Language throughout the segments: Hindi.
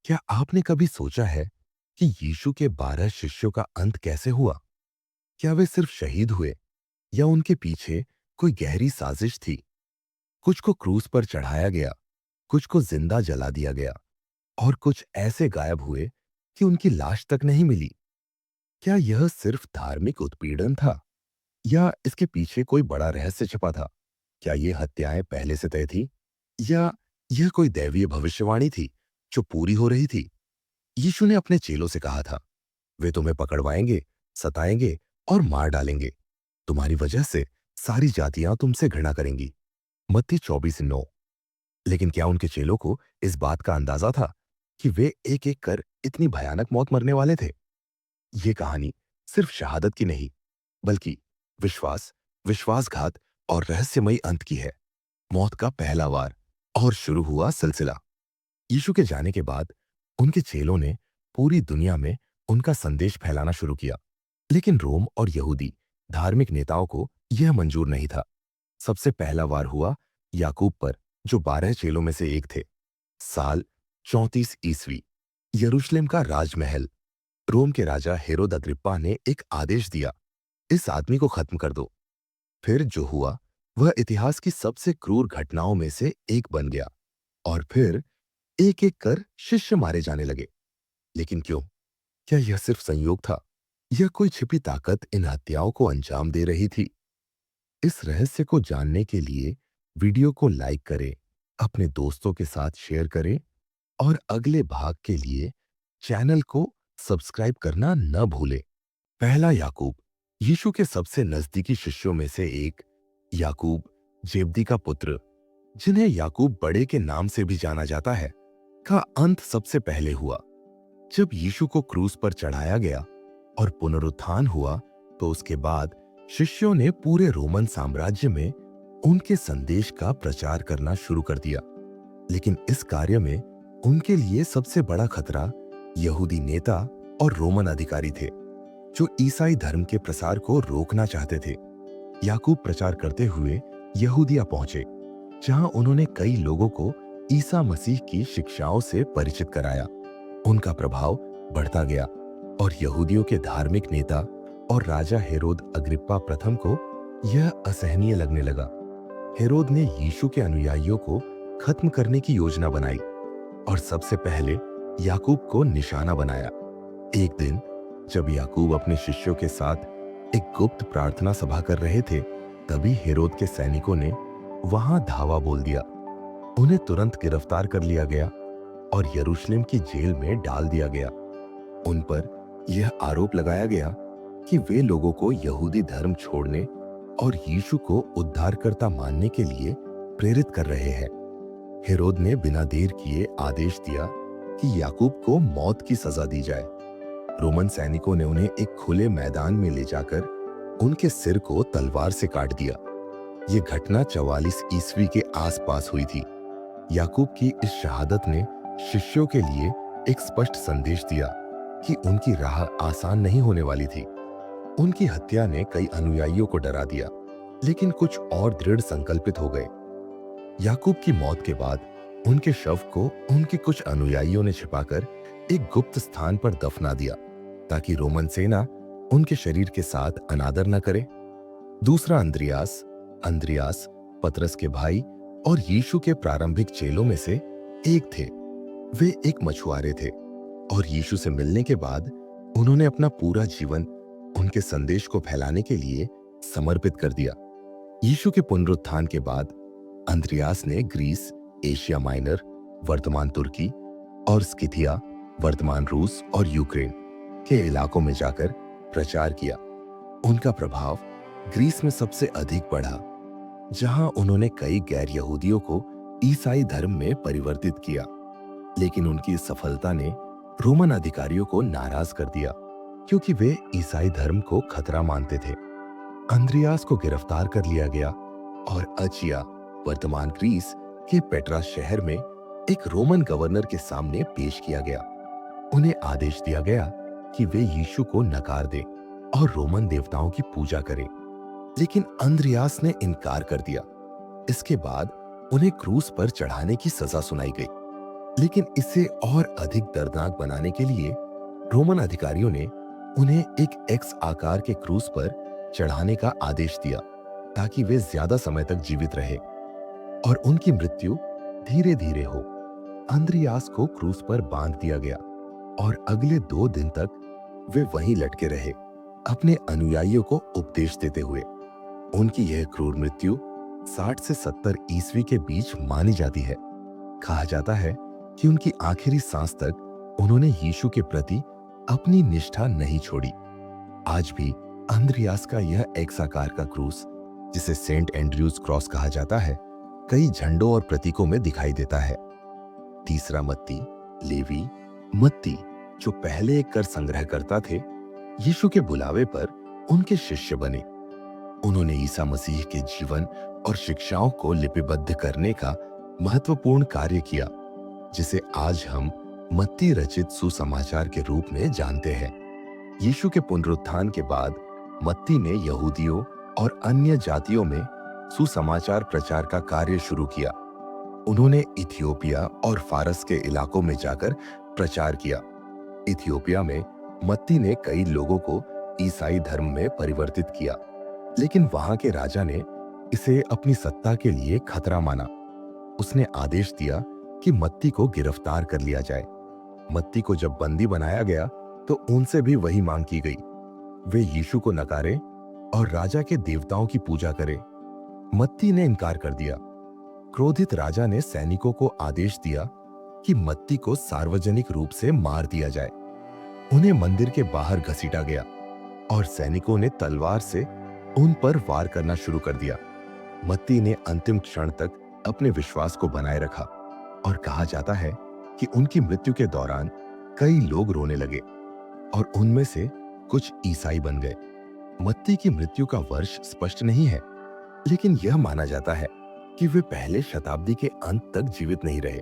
क्या आपने कभी सोचा है कि यीशु के 12 शिष्यों का अंत कैसे हुआ? क्या वे सिर्फ शहीद हुए या उनके पीछे कोई गहरी साजिश थी? कुछ को क्रूस पर चढ़ाया गया, कुछ को जिंदा जला दिया गया और कुछ ऐसे गायब हुए कि उनकी लाश तक नहीं मिली। क्या यह सिर्फ धार्मिक उत्पीड़न था या इसके पीछे कोई बड़ा रहस्य छिपा था? क्या ये हत्याएं पहले से तय थी या यह कोई दैवीय भविष्यवाणी थी जो पूरी हो रही थी? यीशु ने अपने चेलों से कहा था, वे तुम्हें पकड़वाएंगे, सताएंगे और मार डालेंगे। तुम्हारी वजह से सारी जातियां तुमसे घृणा करेंगी। मत्ती 24:9। लेकिन क्या उनके चेलों को इस बात का अंदाजा था कि वे एक एक कर इतनी भयानक मौत मरने वाले थे? ये कहानी सिर्फ शहादत की नहीं, बल्कि विश्वास, विश्वासघात और रहस्यमयी अंत की है। मौत का पहला वार और शुरू हुआ सिलसिला। यीशु के जाने के बाद उनके चेलों ने पूरी दुनिया में उनका संदेश फैलाना शुरू किया। लेकिन रोम और यहूदी धार्मिक नेताओं को यह मंजूर नहीं था। सबसे पहला वार हुआ याकूब पर, जो 12 चेलों में से एक थे। साल 34 ईस्वी। यरूशलेम का राजमहल। रोम के राजा हेरोद अग्रिप्पा ने एक आदेश दिया, इस आदमी को खत्म कर दो। फिर जो हुआ वह इतिहास की सबसे क्रूर घटनाओं में से एक बन गया। और फिर एक एक कर शिष्य मारे जाने लगे। लेकिन क्यों? क्या यह सिर्फ संयोग था या कोई छिपी ताकत इन हत्याओं को अंजाम दे रही थी? इस रहस्य को जानने के लिए वीडियो को लाइक करें, अपने दोस्तों के साथ शेयर करें और अगले भाग के लिए चैनल को सब्सक्राइब करना न भूलें। पहला याकूब, यीशु के सबसे नजदीकी शिष्यों में से एक। याकूब, जेब्दी का पुत्र, जिन्हें याकूब बड़े के नाम से भी जाना जाता है, का अंत सबसे पहले हुआ। जब यीशु को क्रूस पर चढ़ाया गया और पुनरुत्थान हुआ, तो उसके बाद शिष्यों ने पूरे रोमन साम्राज्य में उनके संदेश का प्रचार करना शुरू कर दिया। लेकिन इस कार्य में उनके लिए सबसे बड़ा खतरा यहूदी नेता और रोमन अधिकारी थे, जो ईसाई धर्म के प्रसार को रोकना चाहते थे। याकूब प्रचार करते हुए यहूदिया पहुंचे, जहां उन्होंने कई लोगों को ईसा मसीह की शिक्षाओं से परिचित कराया। उनका प्रभाव बढ़ता गया और यहूदियों के धार्मिक नेता और राजा हेरोद अग्रिप्पा प्रथम को यह असहनीय लगने लगा। हेरोद ने यीशु के अनुयायियों को खत्म करने की योजना बनाई और सबसे पहले याकूब को निशाना बनाया। एक दिन जब याकूब अपने शिष्यों के साथ एक गुप्त प्रार्थना सभा कर रहे थे, तभी हेरोद के सैनिकों ने वहां धावा बोल दिया। उन्हें तुरंत गिरफ्तार कर लिया गया और यरूशलेम की जेल में डाल दिया गया। उन पर यह आरोप लगाया गया कि वे लोगों को यहूदी धर्म छोड़ने और यीशु को उद्धारकर्ता मानने के लिए प्रेरित कर रहे हैं। हेरोद ने बिना देर किए आदेश दिया कि याकूब को मौत की सजा दी जाए। रोमन सैनिकों ने उन्हें एक खुले मैदान में ले जाकर उनके सिर को तलवार से काट दिया। ये घटना 44 ईस्वी के आसपास हुई थी। याकूब की इस शहादत ने शिष्यों के लिए एक स्पष्ट संदेश दिया कि उनकी राह आसान नहीं होने वाली थी। उनकी हत्या ने कई अनुयायियों को डरा दिया, लेकिन कुछ और दृढ़ संकल्पित हो गए। याकूब की मौत के बाद उनके शव को उनके कुछ अनुयायियों ने छिपाकर एक गुप्त स्थान पर दफना दिया, ताकि रोमन सेना उनके शरीर के साथ अनादर न करे। दूसरा अंद्रियास, अंद्रियास पतरस के भाई और यीशु के प्रारंभिक चेलों में से एक थे। वे एक मछुआरे थे और यीशु से मिलने के बाद उन्होंने अपना पूरा जीवन उनके संदेश को फैलाने के लिए समर्पित कर दिया। यीशु के पुनरुत्थान के बाद अंद्रियास ने ग्रीस, एशिया माइनर, वर्तमान तुर्की और स्किथिया, वर्तमान रूस और यूक्रेन के इलाकों में जाकर प्रचार किया। उनका प्रभाव ग्रीस में सबसे अधिक बढ़ा, जहां उन्होंने कई गैर यहूदियों को ईसाई धर्म में परिवर्तित किया। लेकिन उनकी इस सफलता ने रोमन अधिकारियों को नाराज कर दिया, क्योंकि वे ईसाई धर्म को खतरा मानते थे। अंद्रियास को गिरफ्तार कर लिया गया और अचिया, वर्तमान ग्रीस के पेट्रा शहर में एक रोमन गवर्नर के सामने पेश किया गया। उन्हें आदेश दिया गया कि वे यीशु को नकार दें और रोमन देवताओं की पूजा करें। लेकिन अंद्रियास ने इनकार कर दिया। इसके बाद उन्हें क्रूस पर चढ़ाने की सजा सुनाई गई। लेकिन इसे और अधिक दर्दनाक बनाने के लिए रोमन अधिकारियों ने उन्हें एक एक्स आकार के क्रूस पर चढ़ाने का आदेश दिया ताकि वे ज्यादा समय तक जीवित रहे और उनकी मृत्यु धीरे धीरे हो। अंद्रियास को क्रूस पर बांध दिया गया और अगले 2 दिन तक वे वहीं लटके रहे, अपने अनुयायियों को उपदेश देते हुए। उनकी यह क्रूर मृत्यु 60 से 70 ईस्वी के बीच मानी जाती है। कहा जाता है कि उनकी आखिरी सांस तक उन्होंने यीशु के प्रति अपनी निष्ठा नहीं छोड़ी। आज भी अंद्रियास का यह एक्स आकार का क्रूस, जिसे सेंट एंड्रयूज क्रॉस कहा जाता है, कई झंडों और प्रतीकों में दिखाई देता है। तीसरा मत्ती, लेवी, मत्ती जो पहले एक कर संग्रहकर्ता थे, यीशु के बुलावे पर उनके शिष्य बने। उन्होंने ईसा मसीह के जीवन और शिक्षाओं को लिपिबद्ध करने का महत्वपूर्ण कार्य किया, जिसे आज हम मत्ती रचित सुसमाचार के रूप में जानते हैं। यीशु के पुनरुत्थान के बाद मत्ती ने यहूदियों और अन्य जातियों में सुसमाचार प्रचार का कार्य शुरू किया। उन्होंने इथियोपिया और फारस के इलाकों में जाकर प्रचार किया। इथियोपिया में मत्ती ने कई लोगों को ईसाई धर्म में परिवर्तित किया, लेकिन वहां के राजा ने इसे अपनी सत्ता के लिए खतरा माना। उसने आदेश दिया कि मत्ती को गिरफ्तार कर लिया जाए। मत्ती को जब बंदी बनाया गया तो उनसे भी वही मांग की गई, वे यीशु को नकारें और राजा के देवताओं की पूजा करें। मत्ती ने इनकार कर दिया। क्रोधित राजा ने सैनिकों को आदेश दिया कि मत्ती को सार्वजनिक रूप से मार दिया जाए। उन्हें मंदिर के बाहर घसीटा गया और सैनिकों ने तलवार से उन पर वार करना शुरू कर दिया। मत्ती ने अंतिम क्षण तक अपने विश्वास को बनाए रखा और कहा जाता है कि उनकी मृत्यु के दौरान कई लोग रोने लगे और उनमें से कुछ ईसाई बन गए। मत्ती की मृत्यु का वर्ष स्पष्ट नहीं है, लेकिन यह माना जाता है कि वे पहले शताब्दी के अंत तक जीवित नहीं रहे।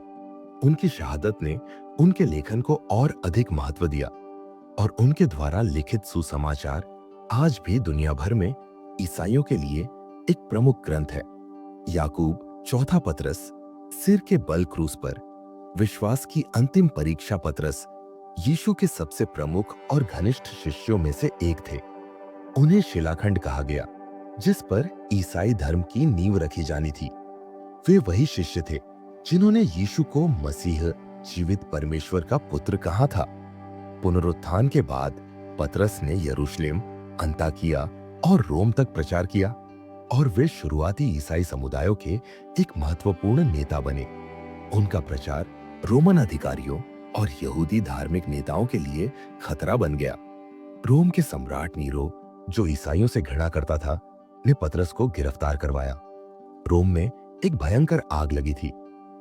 उनकी शहादत ने उनके लेखन को और अधिक महत्व दिया और उनके द्वारा लिखित सुसमाचार आज भी दुनिया भर में ईसाइयों के लिए एक प्रमुख ग्रंथ है। याकूब, चौथा पतरस, सिर के बल क्रूस पर, विश्वास की अंतिम परीक्षा पतरस यीशु के सबसे प्रमुख और घनिष्ठ शिष्यों में से एक थे। उन्हें शिलाखंड कहा गया जिस पर ईसाई धर्म की नींव रखी जानी थी। वे वही शिष्य थे जिन्होंने यीशु को मसीह, जीवित परमेश्वर का पुत्र कहा था। पुनरुत्थान के बाद पतरस ने यरूशलेम, अंताकिया और रोम तक प्रचार किया और वे शुरुआती ईसाई समुदायों के एक महत्वपूर्ण नेता बने। उनका प्रचार रोमन अधिकारियों और यहूदी धार्मिक नेताओं के लिए खतरा बन गया। रोम के सम्राट नीरो, जो ईसाइयों से घृणा करता था, ने पतरस को गिरफ्तार करवाया। रोम में एक भयंकर आग लगी थी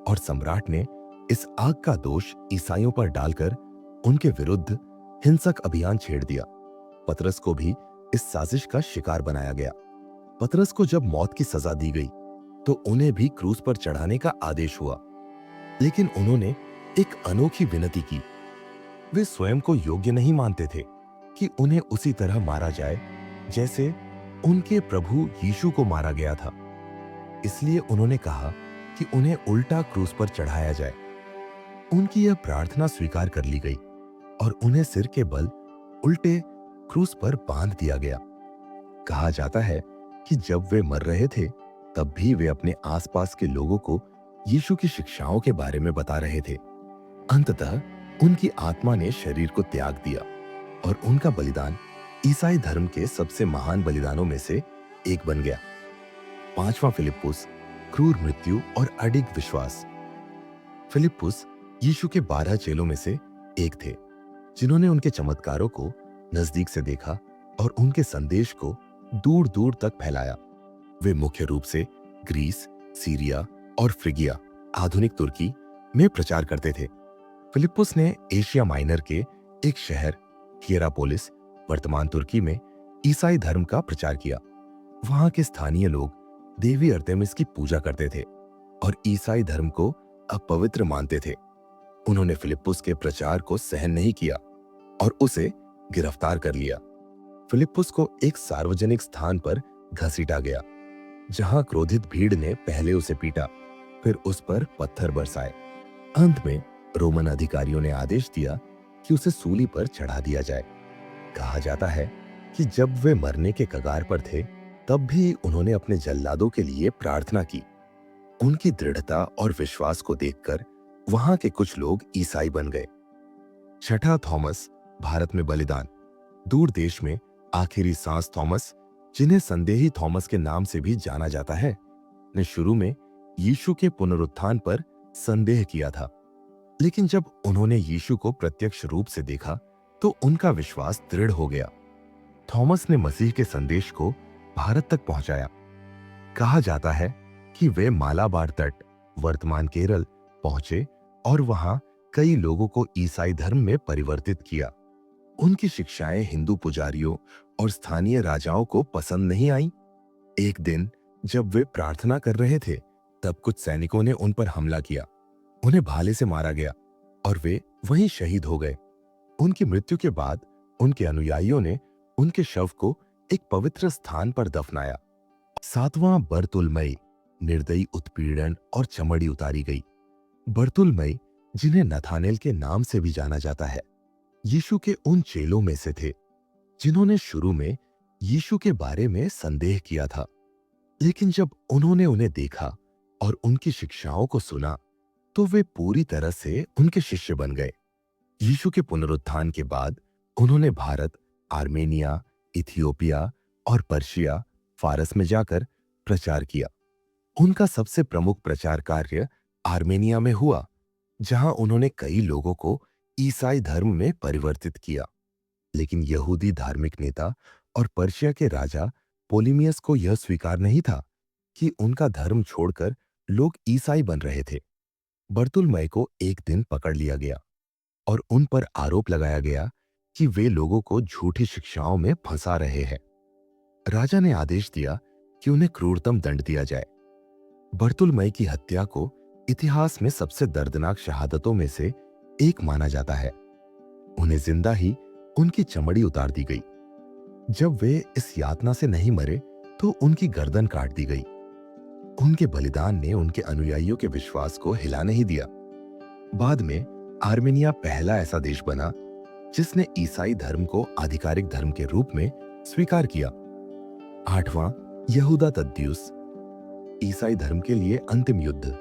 और सम्राट ने इस आग का दोष ईसाइयों पर डालकर उनके विरुद्ध हिंसक अभियान छेड़ दिया। पतरस को भी इस साजिश का शिकार बनाया गया। पतरस को जब मौत की सजा दी गई तो उन्हें भी क्रूस पर चढ़ाने का आदेश हुआ, लेकिन उन्होंने एक अनोखी विनती की। वे स्वयं को योग्य नहीं मानते थे कि उन्हें उसी तरह मारा जाए जैसे उनके प्रभु यीशु को मारा गया था। इसलिए उन्होंने कहा कि उन्हें उल्टा क्रूस पर चढ़ाया जाए। उनकी यह प्रार्थना स्वीकार कर ली गई और उन्हें सिर के बल उल्टे क्रूस पर बांध दिया गया। कहा जाता है कि जब वे मर रहे थे तब भी वे अपने आसपास के लोगों को यीशु की शिक्षाओं के बारे में बता रहे थे। अंततः उनकी आत्मा ने शरीर को त्याग दिया और उनका बलिदान ईसाई धर्म के सबसे महान बलिदानों में से एक बन गया। पांचवा फिलिप्पुस, क्रूर मृत्यु और अडिग विश्वास। फिलिप्पुस यीशु के 12 चेलों में से एक थे, जिन्होंने उनके चमत्कारों को नजदीक से देखा और उनके संदेश को दूर दूर तक फैलाया। वे मुख्य रूप से ग्रीस, सीरिया और फ्रिगिया, आधुनिक तुर्की में प्रचार करते थे। फिलिप्पुस ने एशिया माइनर के एक शहर हियरापोलिस, वर्तमान तुर्की में ईसाई धर्म का प्रचार किया। वहां के स्थानीय लोग देवी अर्तेमिस की पूजा करते थे और ईसाई धर्म को अपवित्र मानते थे। उन्होंने फिलिप्पुस के प्रचार को सहन नहीं किया और उसे गिरफ्तार कर लिया। फिलिप्पुस को एक सार्वजनिक स्थान पर घसीटा गया, जहां क्रोधित भीड़ ने पहले उसे पीटा, फिर उस पर पत्थर बरसाए। अंत में रोमन अधिकारियों ने आदेश दिया कि उसे सूली पर चढ़ा दिया जाए। कहा जाता है कि जब वे मरने के कगार पर थे, तब भी उन्होंने अपने जल्लादों के लिए प्रार्थना की। उनकी दृढ़ता और विश्वास को देखकर वहां के कुछ लोग ईसाई बन गए। छठा थॉमस, भारत में बलिदान। दूर देश में आखिरी सांस थॉमस, जिन्हें संदेही थॉमस के नाम से भी जाना जाता है, ने शुरू में यीशु के पुनरुत्थान पर संदेह किया था। लेकिन जब उन्होंने यीशु को प्रत्यक्ष रूप से देखा तो उनका विश्वास दृढ़ हो गया। थॉमस ने मसीह के संदेश को भारत तक पहुंचाया। कहा जाता है कि वे मालाबार तट, वर्तमान केरल, पहुंचे और वहां कई लोगों को ईसाई धर्म में परिवर्तित किया। उनकी शिक्षाएं हिंदू पुजारियों और स्थानीय राजाओं को पसंद नहीं आई। एक दिन जब वे प्रार्थना कर रहे थे, तब कुछ सैनिकों ने उन पर हमला किया। उन्हें भाले से मारा गया और वे वहीं शहीद हो गए। उनकी मृत्यु के बाद उनके अनुयायियों ने उनके शव को एक पवित्र स्थान पर दफनाया। सातवां बरतुलमई, निर्दयी उत्पीड़न और चमड़ी उतारी गई। बरतुलमई, जिन्हें नथानेल के नाम से भी जाना जाता है, यीशु के उन चेलों में से थे जिन्होंने शुरू में यीशु के बारे में संदेह किया था। लेकिन जब उन्होंने उन्हें देखा और उनकी शिक्षाओं को सुना, तो वे पूरी तरह से उनके शिष्य बन गए। यीशु के पुनरुत्थान के बाद उन्होंने भारत, आर्मेनिया, इथियोपिया और पर्शिया, फारस में जाकर प्रचार किया। उनका सबसे प्रमुख प्रचार कार्य आर्मेनिया में हुआ, जहां उन्होंने कई लोगों को ईसाई धर्म में परिवर्तित किया। लेकिन यहूदी धार्मिक नेता और पर्शिया के राजा पोलिमियस को यह स्वीकार नहीं था कि उनका धर्म छोड़कर लोग ईसाई बन रहे थे। बरतुलमय को एक दिन पकड़ लिया गया और उन पर आरोप लगाया गया कि वे लोगों को झूठी शिक्षाओं में फंसा रहे हैं। राजा ने आदेश दिया कि उन्हें क्रूरतम दंड दिया जाए। बरतुलमय की हत्या को इतिहास में सबसे दर्दनाक शहादतों में से एक माना जाता है। उन्हें जिंदा ही उनकी चमड़ी उतार दी गई। जब वे इस यातना से नहीं मरे तो उनकी गर्दन काट दी गई। उनके बलिदान ने उनके अनुयायियों के विश्वास को हिला नहीं दिया। बाद में आर्मेनिया पहला ऐसा देश बना जिसने ईसाई धर्म को आधिकारिक धर्म के रूप में स्वीकार किया। आठवां, यहूदा तद्दियुस, ईसाई धर्म के लिए अंतिम युद्ध।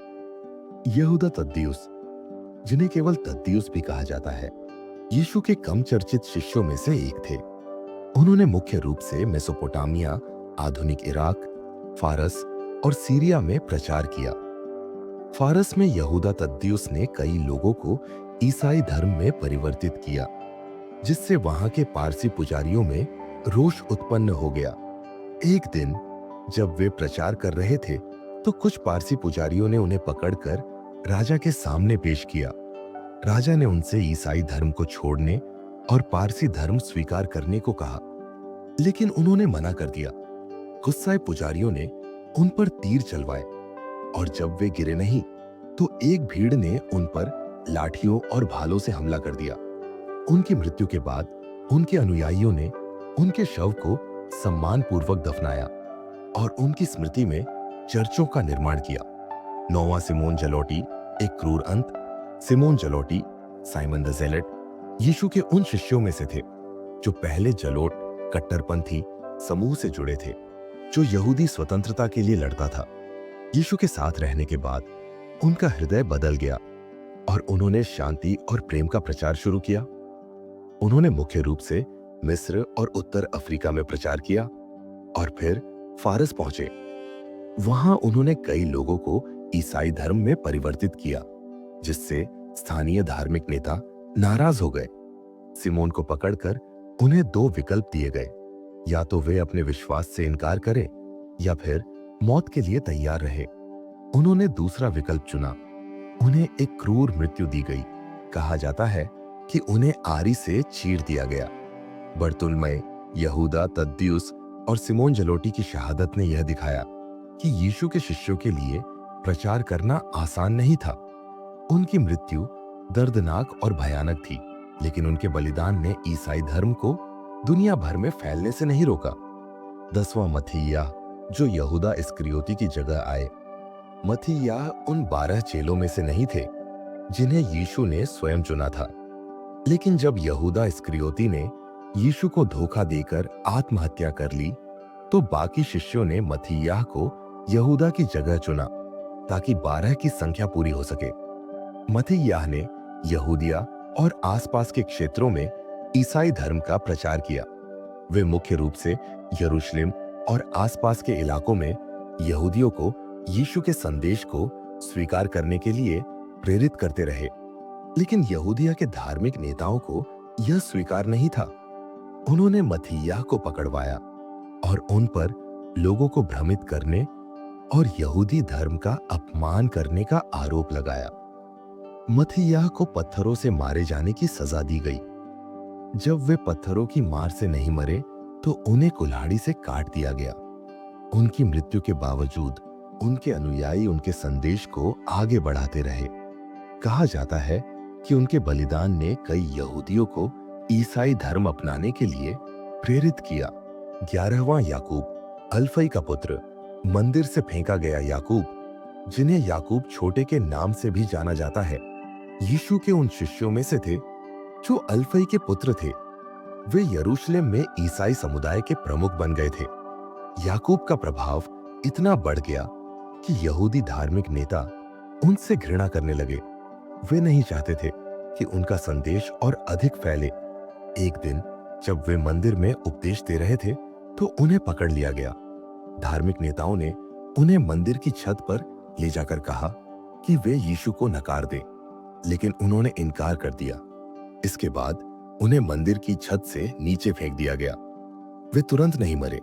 यहूदा तद्दियुस, जिन्हें केवल तद्दियुस भी कहा जाता है, यीशु के कम चर्चित शिष्यों में से एक थे। उन्होंने मुख्य रूप से मेसोपोटामिया, आधुनिक इराक, फारस और सीरिया में प्रचार किया। फारस में यहूदा तद्दियुस ने कई लोगों को ईसाई धर्म में परिवर्तित किया, जिससे वहां के पारसी पुजारियों में रोष उत्पन्न हो गया। एक दिन जब वे प्रचार कर रहे थे, तो कुछ पारसी पुजारियों ने उन्हें पकड़कर राजा के सामने पेश किया। राजा ने उनसे ईसाई धर्म को छोड़ने और पारसी धर्म स्वीकार करने को कहा, लेकिन उन्होंने मना कर दिया। गुस्साए पुजारियों ने उन पर तीर चलवाए और जब वे गिरे नहीं, तो एक भीड़ ने उन पर लाठियों और भालों से हमला कर दिया। उनकी मृत्यु के बाद उनके अनुयायियों ने उनके शव को सम्मानपूर्वक दफनाया और उनकी स्मृति में चर्चों का निर्माण किया। नौवां सिमोन जलोटी, एक क्रूर अंत। सिमोन जलोटी, साइमन द ज़ेलट, यीशु के उन शिष्यों में से थे जो पहले जलोट कट्टरपंथी समूह से जुड़े थे, जो यहूदी स्वतंत्रता के लिए लड़ता था। यीशु के साथ रहने के बाद उनका हृदय बदल गया और उन्होंने शांति और प्रेम का प्रचार शुरू किया। उन्होंने मुख्य रूप से मिस्र और उत्तर अफ्रीका में प्रचार किया और फिर फारस पहुंचे। वहां उन्होंने कई लोगों को ईसाई धर्म में परिवर्तित किया, जिससे स्थानीय धार्मिक नेता नाराज हो गए। सिमोन को पकड़कर उन्हें दो विकल्प दिए गए, या तो वे अपने विश्वास से इनकार करें या फिर मौत के लिए तैयार रहे। उन्होंने दूसरा विकल्प चुना। उन्हें एक क्रूर मृत्यु दी गई। कहा जाता है कि उन्हें आरी से चीर दिया गया। बरतुलमय, यहूदा तद्दियुस और सिमोन जलोटी की शहादत ने यह दिखाया कि यीशु के शिष्यों के लिए प्रचार करना आसान नहीं था। उनकी मृत्यु दर्दनाक और भयानक थी, लेकिन उनके बलिदान ने ईसाई धर्म को दुनिया भर में फैलने से नहीं रोका। 10वां मत्थियाह, जो यहूदा इस्करियोती की जगह आए। मत्थियाह उन 12 चेलों में से नहीं थे। जिन्हें यीशु ने स्वयं चुना था। लेकिन जब यहूदा इस्करियोती ने यीशु को धोखा देकर आत्महत्या कर ली, तो बाकी शिष्यों ने मत्थियाह को यहूदा की जगह चुना ताकि 12 की संख्या पूरी हो सके। मत्थियाह ने यहूदिया और आसपास के क्षेत्रों में ईसाई धर्म का प्रचार किया। वे मुख्य रूप से यरूशलेम और आसपास के इलाकों में यहूदियों को यीशु के संदेश को स्वीकार करने के लिए प्रेरित करते रहे। लेकिन यहूदिया के धार्मिक नेताओं को यह स्वीकार नहीं था। उन्होंने मत्थियाह को पकड़वाया और उन पर लोगों को भ्रमित करने और यहूदी धर्म का अपमान करने का आरोप लगाया। मत्थियाह को पत्थरों से मारे जाने की सजा दी गई। जब वे पत्थरों की मार से नहीं मरे, तो उन्हें कुल्हाड़ी से काट दिया गया। उनकी मृत्यु के बावजूद उनके अनुयायी उनके संदेश को आगे बढ़ाते रहे। कहा जाता है कि उनके बलिदान ने कई यहूदियों को ईसाई धर्म अपनाने के लिए प्रेरित किया। 11वां याकूब, अल्फई का पुत्र, मंदिर से फेंका गया याकूब, जिन्हें याकूब छोटे के नाम से भी जाना जाता है, यीशु के उन शिष्यों में से थे जो अल्फई के पुत्र थे। वे यरूशलेम में ईसाई समुदाय के प्रमुख बन गए थे। याकूब का प्रभाव इतना बढ़ गया कि यहूदी धार्मिक नेता उनसे घृणा करने लगे। वे नहीं चाहते थे कि उनका संदेश और अधिक फैले। एक दिन जब वे मंदिर में उपदेश दे रहे थे, तो उन्हें पकड़ लिया गया। धार्मिक नेताओं ने उन्हें मंदिर की छत पर ले जाकर कहा कि वे यीशु को नकार दें, लेकिन उन्होंने इनकार कर दिया। इसके बाद उन्हें मंदिर की छत से नीचे फेंक दिया गया। वे तुरंत नहीं मरे,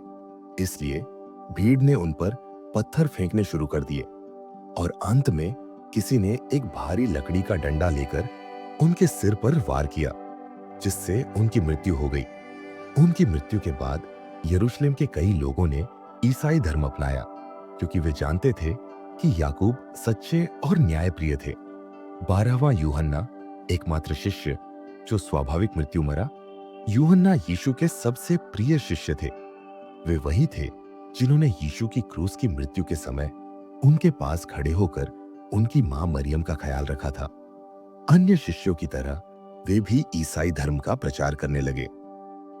इसलिए भीड़ ने उन पर पत्थर फेंकने शुरू कर दिए और अंत में किसी ने एक भारी लकड़ी का डंडा लेकर उनके सिर पर वार किया, जिससे उनकी मृत्यु हो गई। उनकी मृत्यु के बाद यरूशलेम के कई लोगों ने ईसाई धर्म अपनाया, क्योंकि वे जानते थे कि याकूब सच्चे और न्यायप्रिय थे। 12वां यूहन्ना, एकमात्र शिष्य जो स्वाभाविक मृत्यु मरा। यूहन्ना यीशु के सबसे प्रिय शिष्य थे। वे वही थे जिन्होंने यीशु की क्रूस की मृत्यु के समय उनके पास खड़े होकर उनकी मां मरियम का ख्याल रखा था। अन्य शिष्यों की तरह वे भी ईसाई धर्म का प्रचार करने लगे।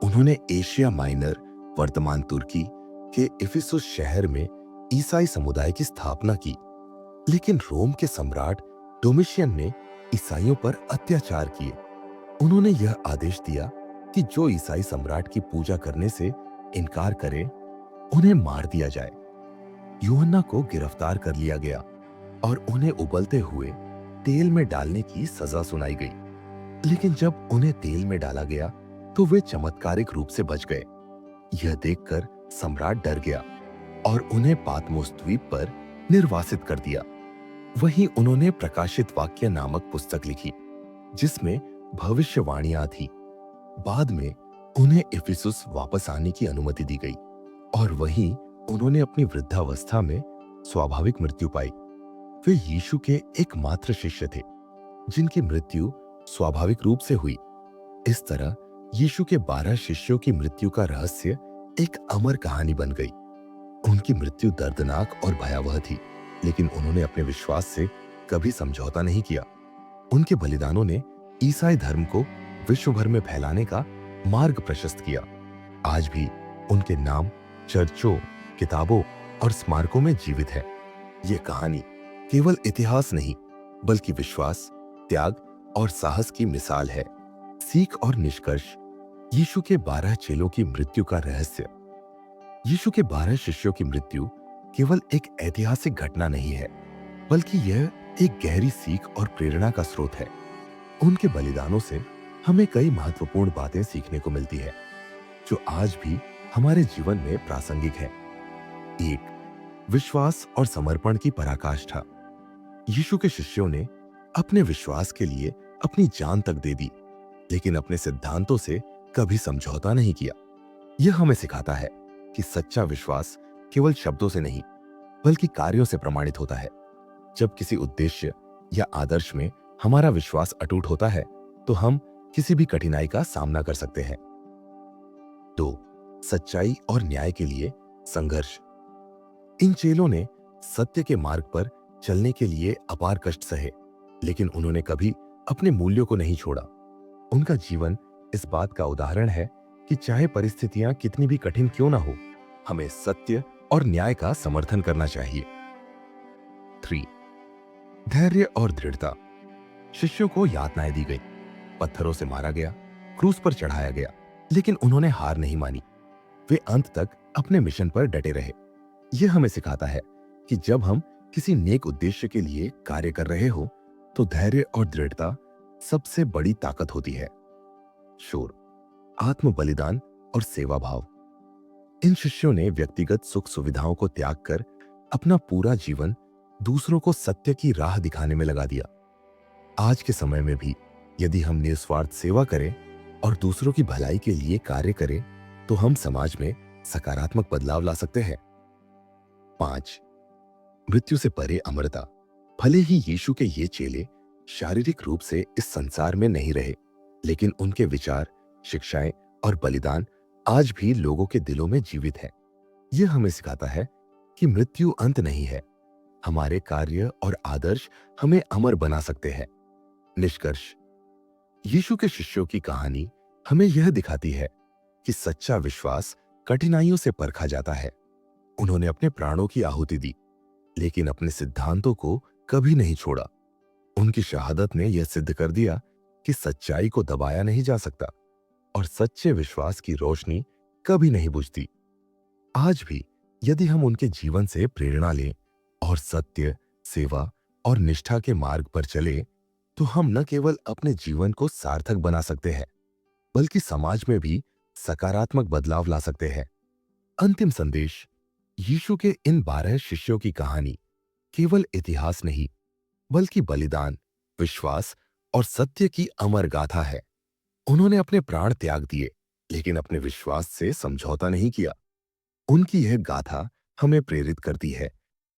उन्होंने एशिया माइनर, वर्तमान तुर्की के इफिसुस शहर में ईसाई समुदाय की स्थापना की। लेकिन रोम के सम्राट डोमिशियन ने ईसाइयों पर अत्याचार किए। उन्होंने यह आदेश दिया कि जो ईसाई सम्राट की पूजा करने से इनकार करे, उन्हें मार दिया जाए। यूहन्ना को गिरफ्तार कर लिया गया और उन्हें उबलते हुए तेल में डालने की सजा सुनाई गई। लेकिन जब उन्हें तेल में डाला गया, तो वे चमत्कारिक रूप से बच गए। यह देखकर सम्राट डर गया और उन्हें पातमोस द्वीप पर निर्वासित कर दिया। वहीं उन्होंने प्रकाशित वाक्य नामक पुस्तक लिखी, जिसमें भविष्यवाणियां थी। बाद में उन्हें इफिसुस वापस आने की अनुमति दी गई और वहीं उन्होंने अपनी वृद्धावस्था में स्वाभाविक मृत्यु पाई। वे यीशु के एकमात्र शिष्य थे जिनकी मृत्यु स्वाभाविक रूप से हुई। इस तरह यीशु के 12 शिष्यों की मृत्यु का रहस्य एक अमर कहानी बन गई। उनकी मृत्यु दर्दनाक और भयावह थी, लेकिन उन्होंने अपने विश्वास से कभी समझौता नहीं किया। उनके बलिदानों ने ईसाई धर्म को विश्व भर में फैलाने का मार्ग प्रशस्त किया। आज भी उनके नाम चर्चों, किताबों और स्मारकों में जीवित है। ये कहानी केवल इतिहास नहीं, बल्कि विश्वास, त्याग और साहस की मिसाल है। सीख और निष्कर्ष: यीशु के 12 चेलों की मृत्यु का रहस्य। यीशु के 12 शिष्यों की मृत्यु केवल एक ऐतिहासिक घटना नहीं है, बल्कि यह एक गहरी सीख और प्रेरणा का स्रोत है। उनके बलिदानों से हमें कई महत्वपूर्ण बातें सीखने को मिलती है, जो आज भी हमारे जीवन में प्रासंगिक है। 1. विश्वास और समर्पण की पराकाष्ठा। यीशु के शिष्यों ने अपने विश्वास के लिए अपनी जान तक दे दी, लेकिन अपने सिद्धांतों से कभी समझौता नहीं किया। यह हमें सिखाता है कि सच्चा विश्वास केवल शब्दों से नहीं, बल्कि कार्यों से प्रमाणित होता है। जब किसी उद्देश्य या आदर्श में हमारा विश्वास अटूट होता है, तो हम किसी भी कठिनाई का सामना कर सकते हैं। 2. सच्चाई और न्याय के लिए संघर्ष। इन चेलों ने सत्य के मार्ग पर चलने के लिए अपार कष्ट सहे, लेकिन उन्होंने कभी अपने मूल्यों को नहीं छोड़ा। उनका जीवन इस बात का उदाहरण है कि चाहे परिस्थितियां कितनी भी कठिन क्यों ना हो, हमें सत्य और न्याय का समर्थन करना चाहिए। 3. धैर्य और दृढ़ता। शिष्यों को यातनाएं दी गई, पत्थरों से मारा गया, क्रूस पर चढ़ाया गया, लेकिन उन्होंने हार नहीं मानी। वे अंत तक अपने मिशन पर डटे रहे। यह हमें सिखाता है कि जब हम किसी नेक उद्देश्य के लिए कार्य कर रहे हो, तो धैर्य और दृढ़ता सबसे बड़ी ताकत होती है। शोर, आत्म बलिदान और सेवा भाव। इन शिष्यों ने व्यक्तिगत सुख सुविधाओं को त्याग कर अपना पूरा जीवन दूसरों को सत्य की राह दिखाने में लगा दिया। आज के समय में भी यदि हम निस्वार्थ सेवा करें और दूसरों की भलाई के लिए कार्य करें, तो हम समाज में सकारात्मक बदलाव ला सकते हैं। 5. मृत्यु से परे अमरता। भले ही यीशु के ये चेले शारीरिक रूप से इस संसार में नहीं रहे, लेकिन उनके विचार, शिक्षाएं और बलिदान आज भी लोगों के दिलों में जीवित है। यह हमें सिखाता है कि मृत्यु अंत नहीं है। हमारे कार्य और आदर्श हमें अमर बना सकते हैं। निष्कर्ष, यीशु के शिष्यों की कहानी हमें यह दिखाती है कि सच्चा विश्वास कठिनाइयों से परखा जाता है। उन्होंने अपने प्राणों की आहुति दी, लेकिन अपने सिद्धांतों को कभी नहीं छोड़ा। उनकी शहादत ने यह सिद्ध कर दिया कि सच्चाई को दबाया नहीं जा सकता और सच्चे विश्वास की रोशनी कभी नहीं बुझती। आज भी यदि हम उनके जीवन से प्रेरणा लें और सत्य, सेवा और निष्ठा के मार्ग पर चले, तो हम न केवल अपने जीवन को सार्थक बना सकते हैं, बल्कि समाज में भी सकारात्मक बदलाव ला सकते हैं। अंतिम संदेश, यीशु के इन 12 शिष्यों की कहानी केवल इतिहास नहीं, बल्कि बलिदान, विश्वास और सत्य की अमर गाथा है। उन्होंने अपने प्राण त्याग दिए, लेकिन अपने विश्वास से समझौता नहीं किया। उनकी यह गाथा हमें प्रेरित करती है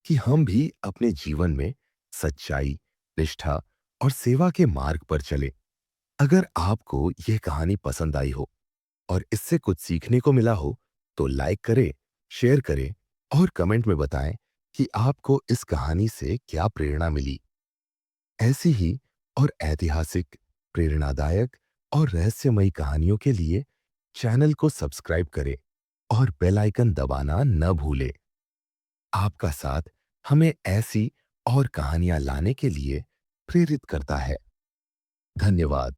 कि हम भी अपने जीवन में सच्चाई, निष्ठा और सेवा के मार्ग पर चले। अगर आपको यह कहानी पसंद आई हो और इससे कुछ सीखने को मिला हो, तो लाइक करें, शेयर करें और कमेंट में बताएं कि आपको इस कहानी से क्या प्रेरणा मिली। ऐसी ही और ऐतिहासिक, प्रेरणादायक और रहस्यमयी कहानियों के लिए चैनल को सब्सक्राइब करें और बेल आइकन दबाना न भूलें। आपका साथ हमें ऐसी और कहानियां लाने के लिए प्रेरित करता है। धन्यवाद।